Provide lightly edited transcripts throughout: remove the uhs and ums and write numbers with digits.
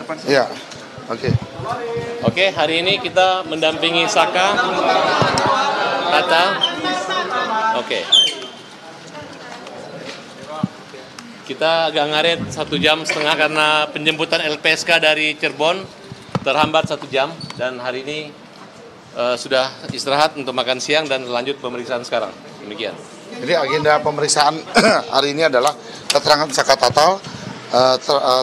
depan. Iya. Oke. Oke, hari ini kita mendampingi Saka, Tata. Oke. Kita agak ngaret 1,5 jam karena penjemputan LPSK dari Cirebon terhambat 1 jam dan hari ini sudah istirahat untuk makan siang dan lanjut pemeriksaan sekarang. Demikian. Jadi agenda pemeriksaan hari ini adalah keterangan Saka Tatal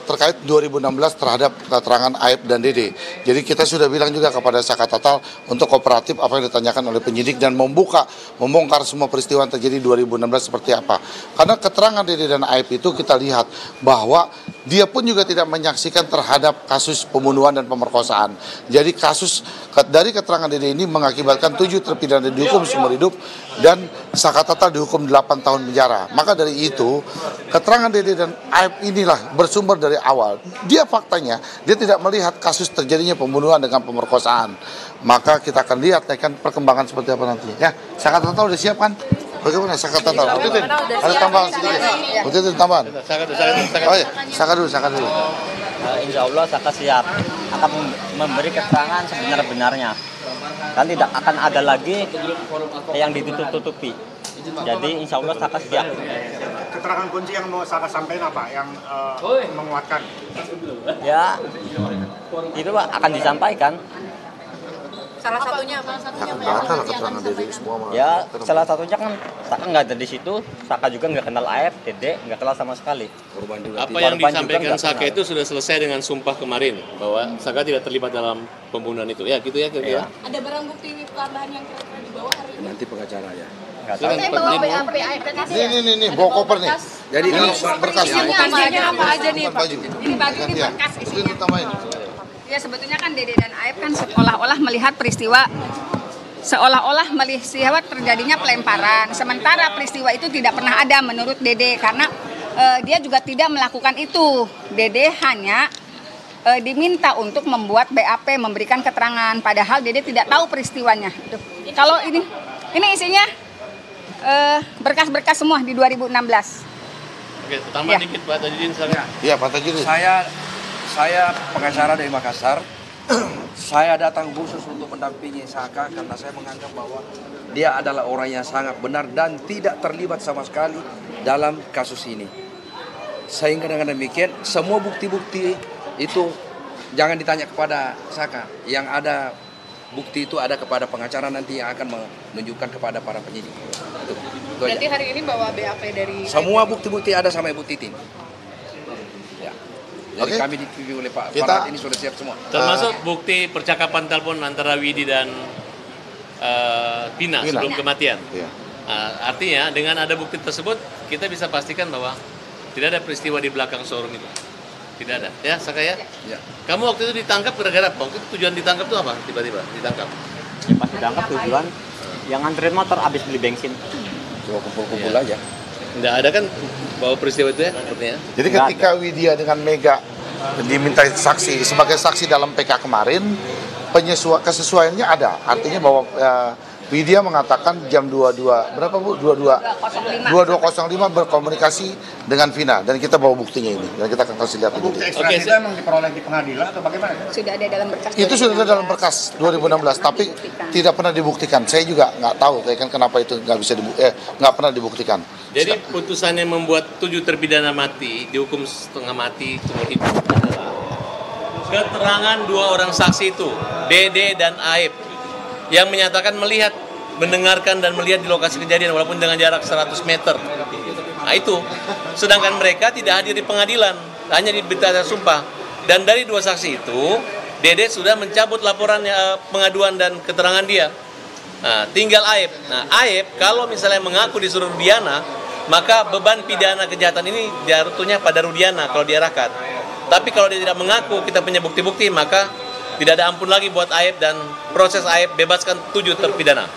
terkait 2016 terhadap keterangan Aib dan Dede. Jadi kita sudah bilang juga kepada Saka Tatal untuk kooperatif apa yang ditanyakan oleh penyidik dan membongkar semua peristiwa yang terjadi 2016 seperti apa. Karena keterangan Dede dan Aib itu kita lihat bahwa dia pun juga tidak menyaksikan terhadap kasus pembunuhan dan pemerkosaan. Jadi kasus dari keterangan Dede ini mengakibatkan 7 terpidana dihukum seumur hidup dan Saka Tatal dihukum 8 tahun penjara. Maka dari itu keterangan Dede dan Aib inilah bersumber dari awal. Dia faktanya dia tidak melihat kasus terjadinya pembunuhan dengan pemerkosaan. Maka kita akan lihat kan perkembangan seperti apa nanti. Ya, Saka Tatal udah siap kan? Bagaimana Saka Tatal? Ada tambahan sedikit. Ada tambahan. Oh iya, Saka dulu. Insya Allah Saka siap akan memberi keterangan sebenar-benarnya dan tidak akan ada lagi yang ditutup-tutupi. Jadi insya Allah Saka siap. Keterangan kunci yang mau Saka sampaikan apa? Yang menguatkan? Ya, itu Pak, akan disampaikan. Salah satunya apa? Keterangan Dede semua. Ya, salah satunya kan Saka nggak ada di situ. Saka juga nggak kenal Aib, Dede nggak kenal sama sekali. Apa yang disampaikan Saka itu sudah selesai dengan sumpah kemarin bahwa Saka tidak terlibat dalam pembunuhan itu. Ya, gitu ya kira-kira. Ada barang bukti tambahan yang kira-kira dibawa hari ini? Nanti pengacara ya. Saya bawa BAP Aib dan Dede. Nih, bawa koper nih. Jadi ini berkas. Isinya apa aja nih, Pak? Baju. Ini baju ini berkas isinya. Tambahin. Ya sebetulnya kan Dede dan Aib kan seolah-olah melihat peristiwa terjadinya pelemparan. Sementara peristiwa itu tidak pernah ada menurut Dede karena dia juga tidak melakukan itu. Dede hanya diminta untuk membuat BAP, memberikan keterangan. Padahal Dede tidak tahu peristiwanya. Kalau ini isinya berkas-berkas semua di 2016. Oke, tambah dikit Pak Tajudin. Iya, Pak Tajudin. Saya pengacara dari Makassar. Saya datang khusus untuk mendampingi Saka karena saya menganggap bahwa dia adalah orang yang sangat benar dan tidak terlibat sama sekali dalam kasus ini. Sehingga dengan demikian semua bukti-bukti itu jangan ditanya kepada Saka. Yang ada bukti itu ada kepada pengacara nanti yang akan menunjukkan kepada para penyidik. Berarti hari ini bawa BAP dari semua bukti-bukti ada sama Ibu Titin. Ya. Jadi kami dipimpin oleh Pak Farhat ini sudah siap semua. Termasuk bukti percakapan telepon antara Widi dan Pina sebelum kematian. Iya. Artinya dengan ada bukti tersebut kita bisa pastikan bahwa tidak ada peristiwa di belakang showroom itu. Tidak ada. Ya, Saka ya? Ya. Kamu waktu itu ditangkap gara-gara apa? Waktu itu tujuan ditangkap itu apa? Tiba-tiba ditangkap. Ya, pas ditangkap tujuan yang nganterin motor habis beli bensin. Cuma kumpul-kumpul aja. Tidak ada kan bahwa peristiwa itu ya sepertinya. Jadi ketika Widya dengan Mega diminta saksi sebagai saksi dalam PK kemarin, kesesuaiannya ada. Artinya bahwa Widya mengatakan jam 22 berapa Bu? 22.05 berkomunikasi dengan Vina dan kita bawa buktinya ini dan kita akan kasih lihat itu. Oke, itu emang diperoleh di pengadilan atau bagaimana? Sudah ada dalam berkas. Itu sudah ada dalam berkas 2016 tapi tidak pernah dibuktikan. Saya juga nggak tahu kan kenapa itu nggak pernah dibuktikan. Jadi putusannya membuat 7 terpidana mati dihukum setengah mati seumur hidup adalah keterangan 2 orang saksi itu, Dede dan Aib, yang menyatakan melihat, mendengarkan dan melihat di lokasi kejadian walaupun dengan jarak 100 meter. Nah itu, sedangkan mereka tidak hadir di pengadilan, hanya di berita sumpah. Dan dari 2 saksi itu, Dede sudah mencabut laporannya, pengaduan dan keterangan dia. Nah, tinggal Aib. Nah, Aib kalau misalnya mengaku disuruh Rudiana, maka beban pidana kejahatan ini jatuhnya pada Rudiana kalau diarahkan. Tapi kalau dia tidak mengaku, kita punya bukti-bukti, maka tidak ada ampun lagi buat Aib dan proses Aib bebaskan 7 terpidana.